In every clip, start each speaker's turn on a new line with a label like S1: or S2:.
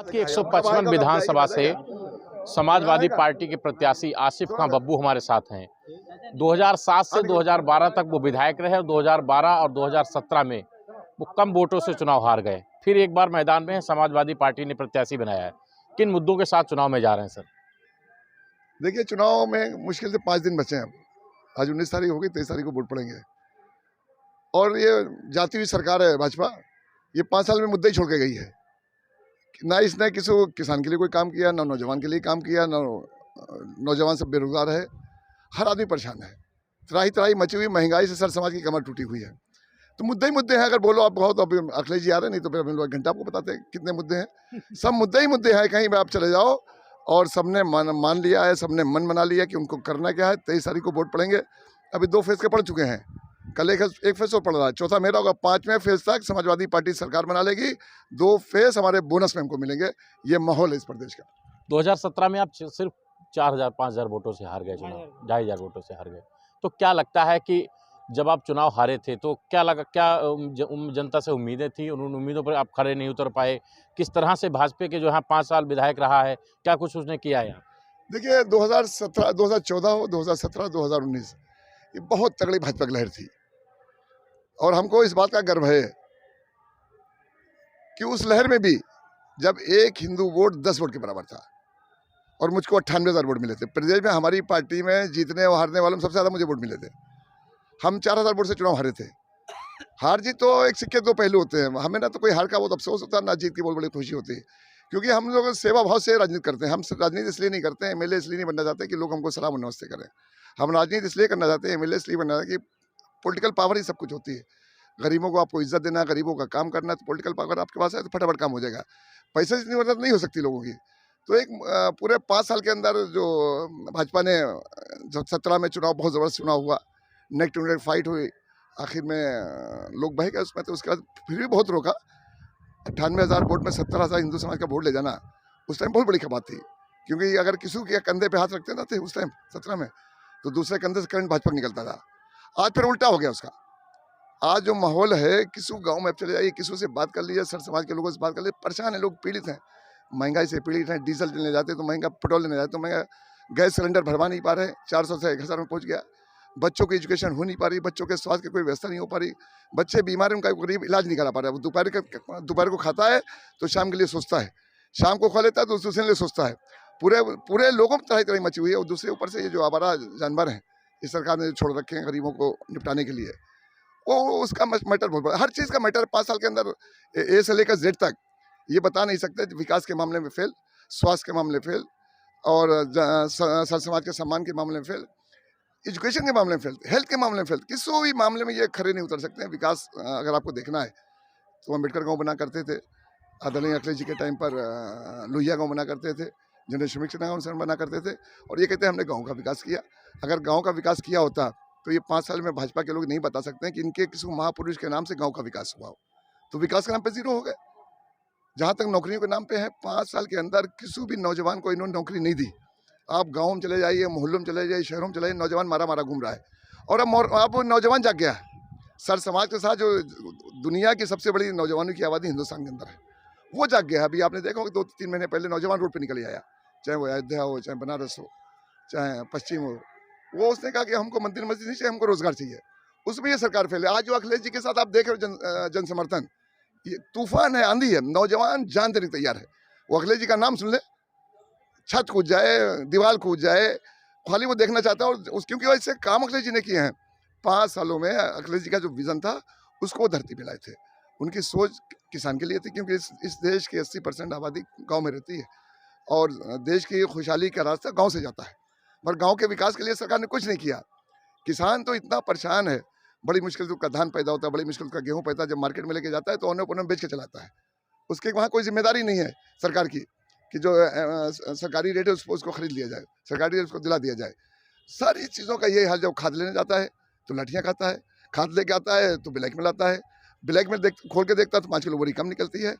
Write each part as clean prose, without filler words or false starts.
S1: की 155 विधानसभा से समाजवादी पार्टी के प्रत्याशी आसिफ खां बब्बू हमारे साथ हैं। 2007 से 2012 तक वो विधायक रहे और 2012 और 2017 में वो कम वोटों से चुनाव हार गए। फिर एक बार मैदान में समाजवादी पार्टी ने प्रत्याशी बनाया है। किन मुद्दों के साथ चुनाव में जा रहे हैं सर?
S2: देखिए, चुनाव में मुश्किल से 5 दिन बचे हैं। अब आज 19 तारीख हो गई, 23 तारीख को वोट पड़ेंगे। और ये जाती हुई सरकार है भाजपा, ये 5 साल में मुद्दे ही छोड़ के गई है। ना इसने किसी किसान के लिए कोई काम किया, ना नौजवान के लिए काम किया, ना नौजवान सब बेरोजगार है। हर आदमी परेशान है। त्राही त्राही मची हुई महंगाई से सर समाज की कमर टूटी हुई है। तो मुद्दे ही मुद्दे हैं। अगर बोलो आप बहुत, अभी अखिलेश जी आ रहे हैं, नहीं तो फिर हम लोग एक घंटा आपको बताते हैं कितने मुद्दे हैं। सब मुद्दे ही मुद्दे हैं, कहीं भी आप चले जाओ। और सबने मान लिया है, सबने मन बना लिया कि उनको करना क्या है। 23 तारीख को वोट पड़ेंगे। अभी 2 फेज के पड़ चुके हैं, कल एक फेज और पड़ रहा है, चौथा मेरा होगा। 5वें फेज तक समाजवादी पार्टी सरकार बना लेगी। 2 फेज हमारे बोनस में हमको मिलेंगे। ये माहौल है इस प्रदेश का।
S1: 2017 में आप सिर्फ 4,000-5,000 वोटों से हार गए, चुनाव 2,500 वोटों से हार गए। तो क्या लगता है कि जब आप चुनाव हारे थे तो क्या लगा, क्या जनता से उम्मीदें थी, उन उम्मीदों पर आप खरे नहीं उतर पाए? किस तरह से भाजपा के जो यहाँ 5 साल विधायक रहा है, क्या कुछ उसने किया यहाँ?
S2: देखिए, 2017, 2014 हो, 2017, 2019 ये बहुत तगड़ी भाजपा की लहर थी। और हमको इस बात का गर्व है कि उस लहर में भी जब एक हिंदू वोट 10 वोट के बराबर था और मुझको 98,000 वोट मिले थे। प्रदेश में हमारी पार्टी में जीतने और हारने वालों में सबसे ज़्यादा मुझे वोट मिले थे। हम 4,000 वोट से चुनाव हारे थे। हार जीत तो एक सिक्के 2 पहलू होते हैं। हमें ना तो कोई हार का बहुत अफसोस होता है, ना जीत की बहुत बड़ी खुशी होती है। क्योंकि हम लोग सेवा भाव से राजनीति करते हैं। हम राजनीति इसलिए नहीं करते हैं, एमएलए इसलिए नहीं बनना चाहते कि लोग हमको सलाम और नमस्ते करें। हम राजनीति इसलिए करना चाहते हैं, एमएलए इसलिए बनना चाहते हैं कि पॉलिटिकल पावर ही सब कुछ होती है। गरीबों को आपको इज्जत देना, गरीबों का काम करना, तो पॉलिटिकल पावर आपके पास है तो फटाफट काम हो जाएगा। पैसे से इतनी मदद नहीं हो सकती लोगों की। तो एक पूरे 5 साल के अंदर जो भाजपा ने, जब 17 में चुनाव बहुत ज़बरदस्त चुनाव हुआ, नेक टू नेक फाइट हुई, आखिर में लोग बह गए उसमें। तो उसके बाद फिर भी बहुत रोका। 98,000 वोट में 70,000 हिंदू समाज का वोट ले जाना उस टाइम बहुत बड़ी बात थी। क्योंकि अगर किसी के कंधे पे हाथ रखते ना थे उस टाइम 17 में, तो दूसरे कंधे से करंट भाजपा निकलता था। आज फिर उल्टा हो गया उसका। आज जो माहौल है, किसी गांव में चले जाइए, किसी से बात कर लीजिए, सर समाज के लोगों से बात कर लीजिए, परेशान है लोग, पीड़ित हैं, महंगाई से पीड़ित हैं। डीजल लेने जाते तो महंगा, पेट्रोल लेने जाते तो महंगा, गैस सिलेंडर भरवा नहीं पा रहे, 400 से 1,000 में पहुंच गया। बच्चों की एजुकेशन हो नहीं पा रही, बच्चों के स्वास्थ्य की कोई व्यवस्था नहीं हो पा रही। बच्चे बीमार हैं, उनका गरीब इलाज नहीं करा पा रहा है। वो दोपहर को खाता है तो शाम के लिए सोचता है, शाम को खा लेता है तो दूसरे लिए सोचता है। पूरे लोगों में तरह तरह मची हुई है। और दूसरे ऊपर से ये जो आवारा जानवर हैं इस सरकार ने छोड़ रखे हैं गरीबों को निपटाने के लिए, वो उसका मैटर बहुत बड़ा। हर चीज़ का मैटर 5 साल के अंदर ए से लेकर जेड तक ये बता नहीं सकते। विकास के मामले में फेल, स्वास्थ्य के मामले फेल, और सर समाज के सम्मान के मामले में फेल, एजुकेशन के मामले में फेल, हेल्थ के मामले में फेल। किसी भी मामले में ये खड़े नहीं उतर सकते हैं। विकास अगर आपको देखना है तो अम्बेडकर गाँव बना करते थे, आदरणीय अखिलेश जी के टाइम पर लोहिया गाँव बना करते थे, जनरल श्रमिक गाँव बना करते थे। और ये कहते हैं हमने गाँव का विकास किया। अगर गाँव का विकास किया होता तो ये 5 साल में भाजपा के लोग नहीं बता सकते हैं कि इनके किसी महापुरुष के नाम से गांव का विकास हुआ हो। तो विकास के नाम पे 0 हो गए। जहां तक नौकरियों के नाम पे है, 5 साल के अंदर किसी भी नौजवान को इन्होंने नौकरी नहीं दी। आप गाँव में चले जाइए, मोहल्लों में चले जाइए, शहरों में चले जाइए, नौजवान मारा घूम रहा है। और अब नौजवान जाग गया है। सर समाज के साथ जो दुनिया की सबसे बड़ी नौजवानों की आबादी हिंदुस्तान के अंदर है, वो जाग गया है। अभी आपने देखा होगा 2-3 महीने पहले नौजवान रोड पर निकल आया, चाहे वो अयोध्या हो, चाहे बनारस हो, चाहे पश्चिम हो। वो उसने कहा कि हमको मंदिर मस्जिद नहीं चाहिए, हमको रोजगार चाहिए। उसमें ये सरकार फेल है। आज जो अखिलेश जी के साथ आप देख रहे हो जन समर्थन, ये तूफान है, आंधी है। नौजवान जान देने तैयार है। वो अखिलेश जी का नाम सुन ले, छत कूद जाए, दीवार कूद जाए, खाली वो देखना चाहता है। और क्योंकि वैसे काम अखिलेश जी ने किए हैं 5 सालों में। अखिलेश जी का जो विजन था उसको धरती पे लाए थे। उनकी सोच किसान के लिए थी, क्योंकि इस देश की 80% आबादी गाँव में रहती है और देश की खुशहाली का रास्ता गाँव से जाता है। पर गांव के विकास के लिए सरकार ने कुछ नहीं किया। किसान तो इतना परेशान है, बड़ी मुश्किल से उसका धान पैदा होता है, बड़ी मुश्किल उसका गेहूं पैदा, जब मार्केट में लेके जाता है तो औने पोने में बेच के चलाता है। उसके वहाँ कोई जिम्मेदारी नहीं है सरकार की कि जो सरकारी रेट है उसको खरीद लिया जाए, सरकारी रेट उसको दिला दिया जाए। सारी चीज़ों का यही हाल। जब खाद लेने जाता है तो लाठियाँ खाता है, खाद लेके आता है तो ब्लैक में लाता है, ब्लैक में खोल के देखता है तो 5 किलो बोरी कम निकलती है।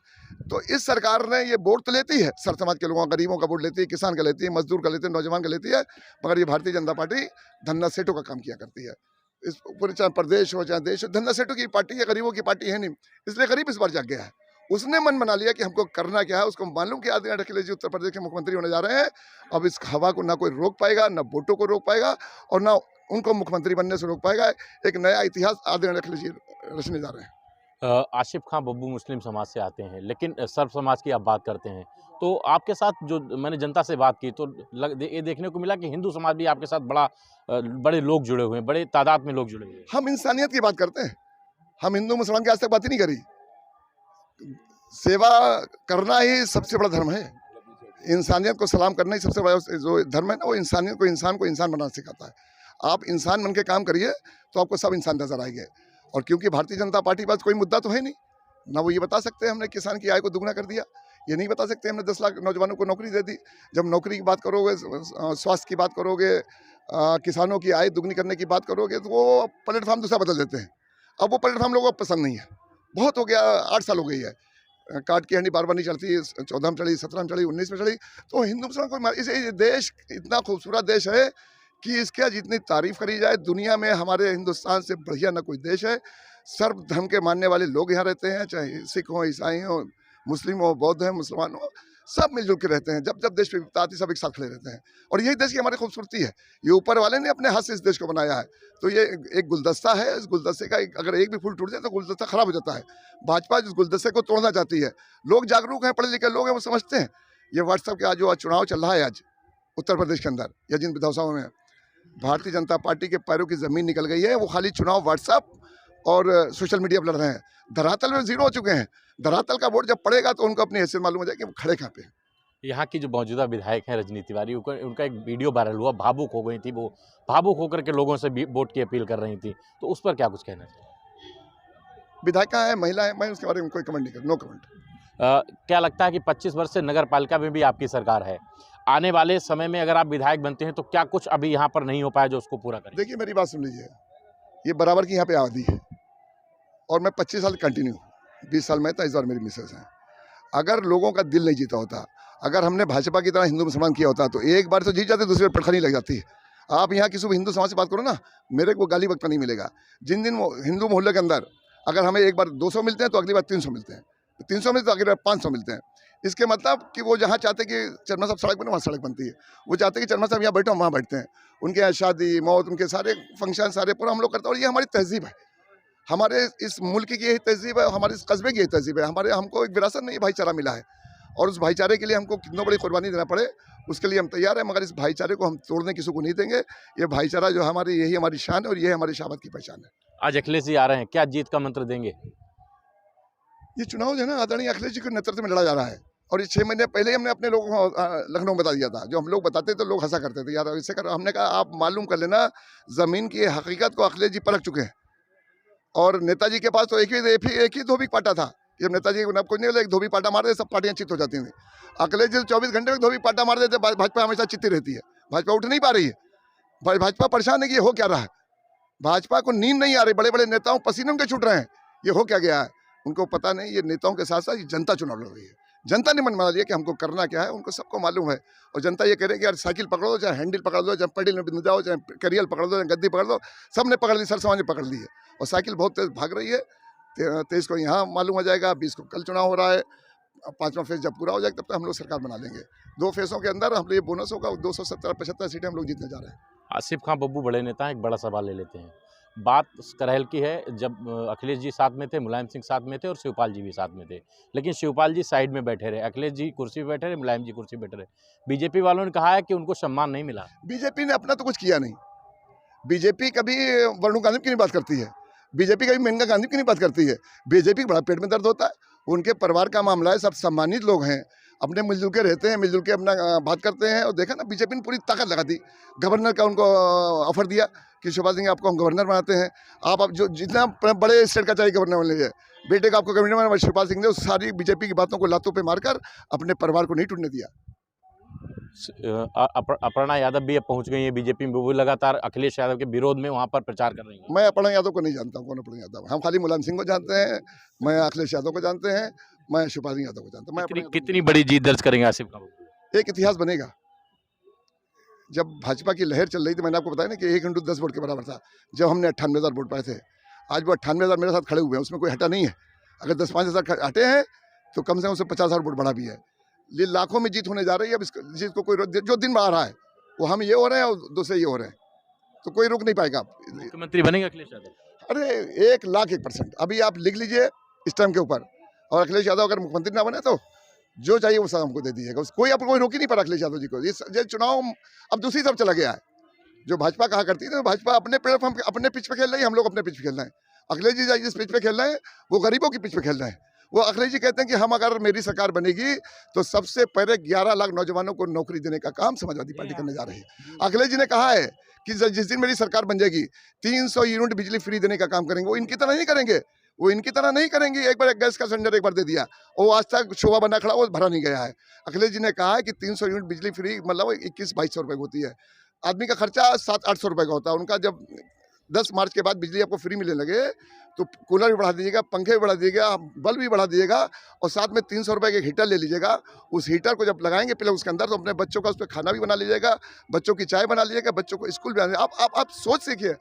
S2: तो इस सरकार ने ये वोट तो लेती है, सर समाज के लोगों का, गरीबों का वोट लेती है, किसान का लेती है, मजदूर का लेती है, नौजवान का लेती है। मगर ये भारतीय जनता पार्टी धन्ना सेठों का काम किया करती है। इस पूरे चाहे प्रदेश हो चाहे देश हो, धन्ना सेठों की पार्टी है, गरीबों की पार्टी है नहीं। इसलिए गरीब इस बार जाग गया है। उसने मन बना लिया कि हमको करना क्या है। उसको मालूम कि आदित्य अखिलेश जी उत्तर प्रदेश के मुख्यमंत्री होने जा रहे हैं। अब इस हवा को ना कोई रोक पाएगा, ना वोटों को रोक पाएगा और ना उनको मुख्यमंत्री बनने से रोक पाएगा। एक नया इतिहास आदित्य अखिलेश जी रचने जा रहे हैं।
S1: आसिफ खां बब्बू मुस्लिम समाज से आते हैं, लेकिन सर्व समाज की आप बात करते हैं, तो आपके साथ जो मैंने जनता से बात की तो ये देखने को मिला कि हिंदू समाज भी आपके साथ बड़े लोग जुड़े हुए हैं, बड़े तादाद में लोग जुड़े हुए हैं।
S2: हम इंसानियत की बात करते हैं। हम हिंदू मुसलमान की आज तक बात ही नहीं करी। सेवा करना ही सबसे बड़ा धर्म है। इंसानियत को सलाम करना ही सबसे बड़ा जो धर्म है ना, वो इंसानियत को इंसान बनाना सिखाता है। आप इंसान बन के काम करिए तो आपको सब इंसान नजर आएंगे। और क्योंकि भारतीय जनता पार्टी के पास कोई मुद्दा तो है नहीं, ना वो ये बता सकते हैं हमने किसान की आय को दुगना कर दिया, ये नहीं बता सकते हमने 10 लाख नौजवानों को नौकरी दे दी। जब नौकरी की बात करोगे, स्वास्थ्य की बात करोगे, किसानों की आय दुगनी करने की बात करोगे, तो वो प्लेटफॉर्म दूसरा बदल देते हैं। अब वो प्लेटफॉर्म लोगों को पसंद नहीं है। बहुत हो गया, 8 साल हो गई है। काट की हंडी बार बार नहीं चलती, 14 में चढ़ी, 17 में चढ़ी, 19 में चढ़ी। तो हिंदू मुसलमान कोई इसे देश इतना खूबसूरत देश है कि इसके जितनी तारीफ करी जाए, दुनिया में हमारे हिंदुस्तान से बढ़िया न कोई देश है। सर्व धर्म के मानने वाले लोग यहाँ रहते हैं, चाहे सिख हो, ईसाई हो, मुस्लिम हो, बौद्ध है, मुसलमान हो, सब मिलजुल के रहते हैं। जब जब देश पे विपदा आती सब एक साथ खड़े रहते हैं। और यही देश की हमारी खूबसूरती है। ये ऊपर वाले ने अपने हाथ से इस देश को बनाया है। तो ये एक गुलदस्ता है। इस गुलदस्ते का अगर एक भी फूल टूट जाए तो गुलदस्ता खराब हो जाता है। भाजपा इस गुलदस्ते को तोड़ना चाहती है। लोग जागरूक हैं, पढ़े लिखे लोग हैं, वो समझते हैं। ये व्हाट्सएप के आज जो चुनाव चल रहा है आज उत्तर प्रदेश के अंदर या जिन विधानसभाओं में भारतीय जनता पार्टी के पैरों की जमीन निकल गई है। वो खाली चुनाव व्हाट्सएप और सोशल मीडिया पर लड़ रहे हैं। धरातल में जीरो हो चुके हैं। धरातल का वोट जब पड़ेगा तो उनको अपनी हैसियत मालूम हो जाएगी कि वो खड़े कहाँ पे हैं।
S1: यहाँ की जो मौजूदा विधायक हैं रजनी तिवारी, उनका एक वीडियो वायरल हुआ, भावुक हो गई थी वो, भावुक होकर के लोगों से वोट की अपील कर रही थी, तो उस पर क्या कुछ कहना चाहिए?
S2: विधायिका है, महिला है, मैं उसके बारे में कोई कमेंट नहीं कर, नो कमेंट।
S1: क्या लगता है कि 25 वर्ष से नगर पालिका में भी आपकी सरकार है, आने वाले समय में अगर आप विधायक बनते हैं तो क्या कुछ अभी यहाँ पर नहीं हो पाया जो उसको पूरा करें?
S2: देखिए मेरी बात सुन लीजिए, ये बराबर की यहाँ पे आबादी है और मैं 25 साल कंटिन्यू, 20 साल में था, इस बार मेरी मिसेस है। अगर लोगों का दिल नहीं जीता होता, अगर हमने भाजपा की तरह हिंदू मुसलमान किया होता तो एक बार तो जीत जाते, दूसरी बार पटखनी लग जाती है। आप यहाँ किसी भी हिंदू समाज से बात करो ना, मेरे को गाली वक्त नहीं मिलेगा। जिन दिन हिंदू मोहल्ले के अंदर अगर हमें एक बार 200 मिलते हैं तो अगली बार 300 मिलते हैं, 300 मिलते तो अगली बार 500 मिलते हैं। इसके मतलब कि वो जहाँ चाहते कि चरमा साहब सड़क बने वहाँ सड़क बनती है। वो चाहते कि चरमा साहब यहाँ बैठो वहाँ बैठते हैं। उनके यहाँ शादी मौत, उनके सारे फंक्शन सारे पूरा हम लोग करते हैं। और ये हमारी तहजीब है, हमारे इस मुल्क की यही तहजीब है, हमारे इस कस्बे की यही तहजीब है। हमको एक विरासत नहीं, भाईचारा मिला है और उस भाईचारे के लिए हमको कितनी बड़ी कुर्बानी देना पड़े उसके लिए हम तैयार हैं। मगर इस भाईचारे को हम तोड़ने किसी को नहीं देंगे। ये भाईचारा जो हमारी, यही हमारी शान है और यही हमारी शाबात की पहचान है।
S1: आज अखिलेश जी आ रहे हैं, क्या जीत का मंत्र देंगे?
S2: ये चुनाव जो है ना आदरणीय अखिलेश जी के नेतृत्व में लड़ा जा रहा है। और ये 6 महीने पहले ही हमने अपने लोगों को लखनऊ में बता दिया था। जो हम लोग बताते थे लोग हंसा करते थे, यार इससे कर। हमने कहा आप मालूम कर लेना, जमीन की हकीकत को अखिलेश जी परख चुके हैं। और नेताजी के पास तो एक ही धोबी पाटा था। जब नेताजी को कुछ नहीं, एक धोबी पाटा मार दे सब पार्टियां चित्त हो जाती थी। अखिलेश जी 24 घंटे में धोबी पाटा मार देते। भाजपा हमेशा चित्ती रहती है, भाजपा उठ नहीं पा रही है। भाजपा परेशान है कि ये हो क्या रहा है। भाजपा को नींद नहीं आ रही, बड़े बड़े नेताओं पसीने उनके छूट रहे हैं, ये हो क्या गया है उनको पता नहीं। ये नेताओं के साथ साथ ये जनता चुनाव लड़ रही है। जनता ने मन बना लिया कि हमको करना क्या है, उनको सबको मालूम है। और जनता ये कह रही है कि यार साइकिल पकड़ दो, चाहे हैंडल पकड़ दो, चाहे पेडल में बिंदु जाओ, चाहे करियल पकड़ दो, चाहे गद्दी पकड़ दो, सबने पकड़ ली, सर समाज ने पकड़ ली है। और साइकिल बहुत तेज भाग रही है। 23 को यहाँ मालूम हो जाएगा, 20 को कल चुनाव हो रहा है। 5वां फेज जब पूरा हो जाएगा तब तक हम लोग सरकार बना लेंगे। 2 फेजों के अंदर हम लोग ये बोनस होगा, 270-75 सीटें हम लोग जीतने जा रहे हैं।
S1: आसिफ खां बब्बू बड़े नेता हैं, एक बड़ा सवाल ले लेते हैं। बात करहेल की है, जब अखिलेश जी साथ में थे, मुलायम सिंह साथ में थे और शिवपाल जी भी साथ में थे, लेकिन शिवपाल जी साइड में बैठे रहे, अखिलेश जी कुर्सी पे बैठे रहे, मुलायम जी कुर्सी पे बैठे रहे। बीजेपी वालों ने कहा है कि उनको सम्मान नहीं मिला।
S2: बीजेपी ने अपना तो कुछ किया नहीं। बीजेपी कभी वरुण गांधी की नहीं बात करती है, बीजेपी कभी मेनका गांधी की नहीं बात करती है। बीजेपी बड़ा पेट में दर्द होता है, उनके परिवार का मामला है, सब सम्मानित लोग हैं, अपने मिलजुल के रहते हैं, मिलजुल के अपना बात करते हैं। और देखा ना बीजेपी ने पूरी ताकत लगा दी। गवर्नर का उनको ऑफर दिया कि शिवपाल सिंह आपको हम गवर्नर बनाते हैं। आप अब जो जितना बड़े स्टेट का चाहिए गवर्नर बन लीजिए, बेटे को आपको गवर्नर बनाना। शिवपाल सिंह ने उस सारी बीजेपी की बातों को लातों पे मारकर अपने परिवार को नहीं टूटने दिया।
S1: अपर्णा यादव भी अब पहुंच गई है बीजेपी में, वो लगातार अखिलेश यादव के विरोध में वहां पर प्रचार कर रही हैं।
S2: मैं अपर्णा यादव को नहीं जानता हूँ, कौन अपर्णा यादव। हम खाली मुलायम सिंह को जानते हैं, मैं अखिलेश यादव को जानते हैं, मैं शिवपाल सिंह यादव को जानता हूँ।
S1: कितनी बड़ी जीत दर्ज करेंगे आसिफ खां?
S2: एक इतिहास बनेगा। जब भाजपा की लहर चल रही थी, मैंने आपको बताया ना कि 1:10 वोट के बराबर था। जब हमने 98,000 वोट पाए थे, आज वो 98,000 मेरे साथ खड़े हुए हैं, उसमें कोई हटा नहीं है। अगर 10-5 हज़ार हटे हैं तो कम से कम उसे 50,000 वोट बढ़ा भी है। ये लाखों में जीत होने जा रही है। अब इस जीत को कोई जो दिन बढ़ा रहा है वो हम ये हो रहे हैं और दूसरे ये हो रहे हैं, तो कोई रोक नहीं पाएगा।
S1: मुख्यमंत्री बनेंगे अखिलेश यादव?
S2: अरे 1,01,000% अभी आप लिख लीजिए इस टाइम के ऊपर। और अखिलेश यादव अगर मुख्यमंत्री ना बने तो जो चाहिए वो सब हमको दे दीजिएगा। कोई आपको कोई रोक ही नहीं पा रहा अखिलेश यादव जी को। ये चुनाव अब दूसरी तरफ चला गया है। जो भाजपा कहा करती थी, भाजपा अपने प्लेटफॉर्म अपने पिच पे खेल रही है, हम लोग अपने पिच पे खेल रहे हैं। अखिलेश जी जिस पिच पे खेल रहे हैं वो गरीबों की पिच पे खेल रहे हैं। वो अखिलेश जी कहते हैं कि हम अगर मेरी सरकार बनेगी तो सबसे पहले 11 लाख नौजवानों को नौकरी देने का काम समाजवादी पार्टी करने जा रही है। अखिलेश जी ने कहा है कि जिस दिन मेरी सरकार बन जाएगी 300 यूनिट बिजली फ्री देने का काम करेंगे। वो इनकी तरह नहीं करेंगे, वो इनकी तरह नहीं करेंगे। एक बार गैस का सिलेंडर एक बार दे दिया, वो आज तक शोभा बना खड़ा, वो भरा नहीं गया है। अखिलेश जी ने कहा है कि 300 यूनिट बिजली फ्री मतलब 21-2200 रुपए होती है। आदमी का खर्चा 700-800 रुपए का होता है उनका। जब 10 मार्च के बाद बिजली आपको फ्री मिलने लगे तो कूलर भी बढ़ा दीजिएगा, पंखे भी बढ़ा दीजिएगा, बल्ब भी बढ़ा दीजिएगा और साथ में 300 रुपए के हीटर ले लीजिएगा। उस हीटर को जब लगाएंगे पहले उसके अंदर तो अपने बच्चों का उस पर खाना भी बना लीजिएगा, बच्चों की चाय बना लीजिएगा, बच्चों को स्कूल भी आने। आप सोच सीखिए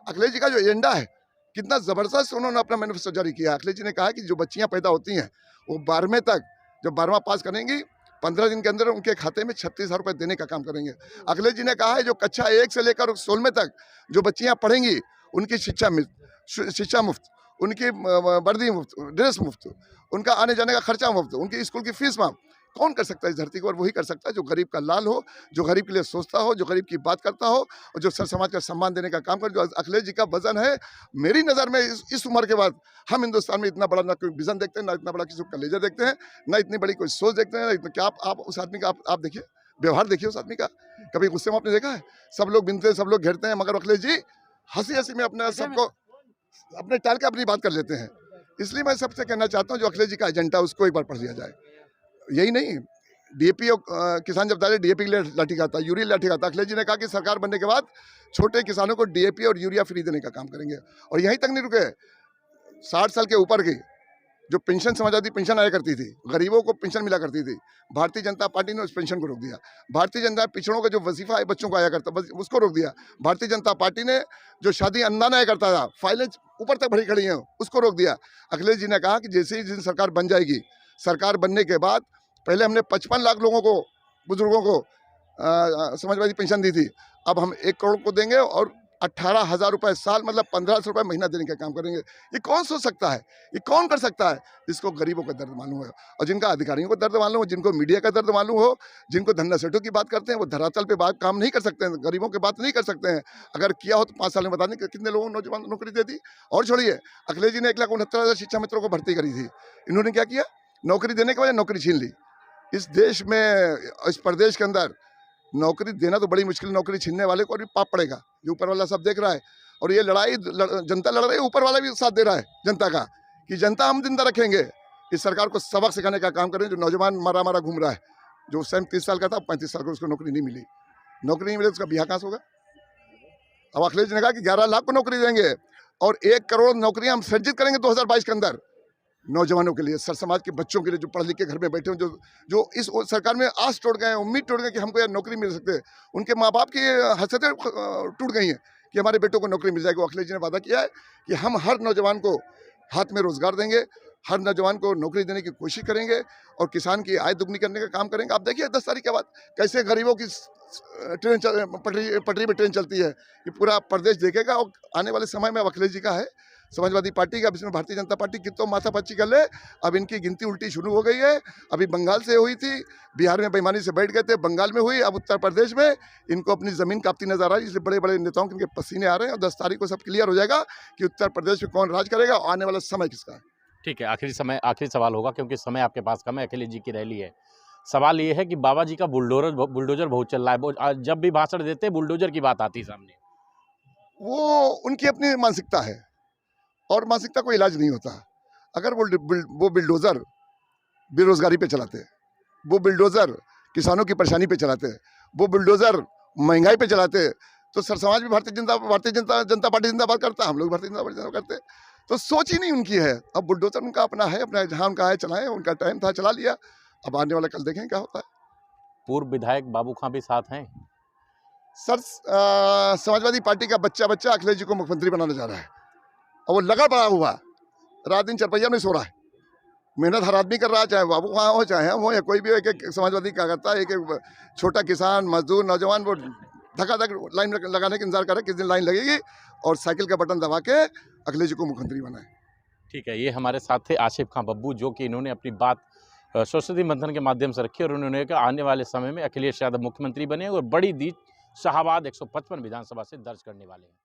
S2: अखिलेश जी का जो एजेंडा है कितना ज़बरदस्त उन्होंने अपना मैनिफेस्टो जारी किया। अखिलेश जी ने कहा कि जो बच्चियाँ पैदा होती हैं वो 12वें तक, जब 12वां पास करेंगी 15 दिन के अंदर उनके खाते में 36,000 रुपये देने का काम करेंगे। अखिलेश जी ने कहा है जो कक्षा 1 से लेकर 16वें तक जो बच्चियाँ पढ़ेंगी उनकी शिक्षा मुफ्त, उनकी वर्दी मुफ्त, ड्रेस मुफ्त, उनका आने जाने का खर्चा मुफ्त, उनकी स्कूल की फीस माफ। कौन कर सकता है इस धरती को? और वही कर सकता है जो गरीब का लाल हो, जो गरीब के लिए सोचता हो, जो गरीब की बात करता हो और जो सर समाज का सम्मान देने का काम कर। जो अखिलेश जी का वजन है मेरी नज़र में इस उम्र के बाद हम हिंदुस्तान में इतना बड़ा ना कोई विजन देखते हैं, ना इतना बड़ा किसी का लेजर देखते हैं, ना इतनी बड़ी कोई सोच देखते हैं। क्या आप उस आदमी का आप देखिए, व्यवहार देखिए उस आदमी का। कभी गुस्से में आपने देखा है? सब लोग बिनते हैं, सब लोग घेरते हैं, मगर अखिलेश जी हंसी हंसी में अपने सबको अपने टाल के अपनी बात कर लेते हैं। इसलिए मैं सबसे कहना चाहता हूँ जो अखिलेश जी का एजेंडा उसको एक बार पढ़ लिया जाए। यही नहीं, डीएपी और किसान जब डाले डीएपी के लिए लाठी खाता, यूरिया लाठी खाता। अखिलेश जी ने कहा कि सरकार बनने के बाद छोटे किसानों को डीएपी और यूरिया फ्री देने का काम करेंगे। और यहीं तक नहीं रुके, 60 साल के ऊपर की जो पेंशन समाजवादी पेंशन आया करती थी, गरीबों को पेंशन मिला करती थी, भारतीय जनता पार्टी ने उस पेंशन को रोक दिया। भारतीय जनता पिछड़ों का जो वजीफा है बच्चों को आया करता उसको रोक दिया। भारतीय जनता पार्टी ने जो शादी अनुदान आया करता था, फाइलें ऊपर तक भरी खड़ी हैं, उसको रोक दिया। अखिलेश जी ने कहा कि जैसे ही जिन सरकार बन जाएगी, सरकार बनने के बाद पहले हमने 55 लाख लोगों को, बुजुर्गों को समाजवादी पेंशन दी थी, अब हम 1 करोड़ को देंगे और 18,000 रुपये साल मतलब 1,500 रुपये महीना देने का काम करेंगे। ये कौन सोच सकता है? ये कौन कर सकता है? जिसको गरीबों का दर्द मालूम है और जिनका अधिकारियों को दर्द मालूम हो, जिनको मीडिया का दर्द मालूम हो, जिनको धन्ना सेठों की बात करते हैं, वो धरातल पे बात काम नहीं कर सकते हैं, गरीबों की बात नहीं कर सकते हैं। अगर किया हो तो 5 साल में बता दें कि कितने लोगों को नौजवान नौकरी दे दी। और छोड़िए, अखिलेश जी ने 1,69,000 शिक्षा मित्रों को भर्ती करी थी। इन्होंने क्या किया? नौकरी देने के बजाय नौकरी छीन ली। इस देश में, इस प्रदेश के अंदर नौकरी देना तो बड़ी मुश्किल, नौकरी छीनने वाले को अभी पाप पड़ेगा। ये ऊपर वाला सब देख रहा है और ये लड़ाई जनता लड़ रही है, ऊपर वाला भी साथ दे रहा है जनता का कि जनता हम जिंदा रखेंगे। इस सरकार को सबक सिखाने का काम करें। जो नौजवान मारा घूम रहा है, जो उस टाइम 30 साल का था, 35 साल का, उसको नौकरी नहीं मिली, नौकरी नहीं मिले, उसका ब्याह कहाँ से होगा? अब अखिलेश जी ने कहा कि 11 लाख को नौकरी देंगे और 1 करोड़ नौकरियां हम सृजित करेंगे 2022 के अंदर नौजवानों के लिए, सर समाज के बच्चों के लिए, जो पढ़ लिख के घर में बैठे हो, जो इस सरकार में आस टूट गए हैं, उम्मीद टूट गए कि हमको यार नौकरी मिल सकते है। उनके माँ बाप की हसरतें टूट गई हैं कि हमारे बेटों को नौकरी मिल जाएगी। अखिलेश जी ने वादा किया है कि हम हर नौजवान को हाथ में रोजगार देंगे, हर नौजवान को नौकरी देने की कोशिश करेंगे और किसान की आय दुगनी करने का काम करेंगे। आप देखिए 10 तारीख के बाद कैसे गरीबों की ट्रेन पटरी में ट्रेन चलती है, ये पूरा प्रदेश देखेगा। और आने वाले समय में अब अखिलेश जी का है, समाजवादी पार्टी का, अब इसमें भारतीय जनता पार्टी कितना माथापच्ची कर ले। अब इनकी गिनती उल्टी शुरू हो गई है। अभी बंगाल से हुई थी, बिहार में बेईमानी से बैठ गए थे, बंगाल में हुई, अब उत्तर प्रदेश में इनको अपनी ज़मीन कांपती नजर आ रही है। इसलिए बड़े बड़े नेताओं के इनके पसीने आ रहे हैं और 10 तारीख को सब क्लियर हो जाएगा कि उत्तर प्रदेश में कौन राज करेगा और आने वाला समय किसका है।
S1: ठीक है, आखिरी सवाल होगा क्योंकि समय आपके पास कम है, अखिलेश जी की रैली है। सवाल ये है कि बाबा जी का बुलडोजर बहुत चल रहा है, जब भी भाषण देते बुलडोजर की बात आती है सामने।
S2: वो उनकी अपनी मानसिकता है और मानसिकता को इलाज नहीं होता। अगर वो बिल्डोजर बेरोजगारी पे चलाते, वो बिल्डोजर किसानों की परेशानी पे चलाते, वो बिल्डोजर महंगाई पे चलाते, तो सर समाज भी भारतीय जनता पार्टी जिंदाबाद करता, हम लोग भारतीय जनता पार्टी जिंदाबाद करते। तो सोच ही नहीं उनकी है। अब बुलडोजर उनका अपना है, अपना जहाँ उनका है चलाएं, उनका टाइम था चला लिया। अब आने वाला कल देखें क्या होता है।
S1: पूर्व विधायक बाबू खां भी साथ हैं
S2: सर। समाजवादी पार्टी का बच्चा अखिलेश जी को मुख्यमंत्री बनाना चाह रहा है और वो लगा पड़ा हुआ, रात दिन चरपैया नहीं सो रहा है। मेहनत हर आदमी कर रहा है, चाहे बाबू वहाँ हो चाहे हम हो या कोई भी हो। एक समाजवादी क्या करता है, एक छोटा किसान, मजदूर, नौजवान वो धक्का लाइन लगाने का इंतजार कर रहे किस दिन लाइन लगेगी और साइकिल का बटन दबा के अखिलेश जी को मुख्यमंत्री बनाए।
S1: ठीक है, ये हमारे साथ थे आसिफ खां बब्बू, जो कि इन्होंने अपनी बात संसदीय मंथन के माध्यम से रखी और उन्होंने कहा आने वाले समय में अखिलेश यादव मुख्यमंत्री बने और बड़ी जीत शाहाबाद 155 विधानसभा से दर्ज करने वाले हैं।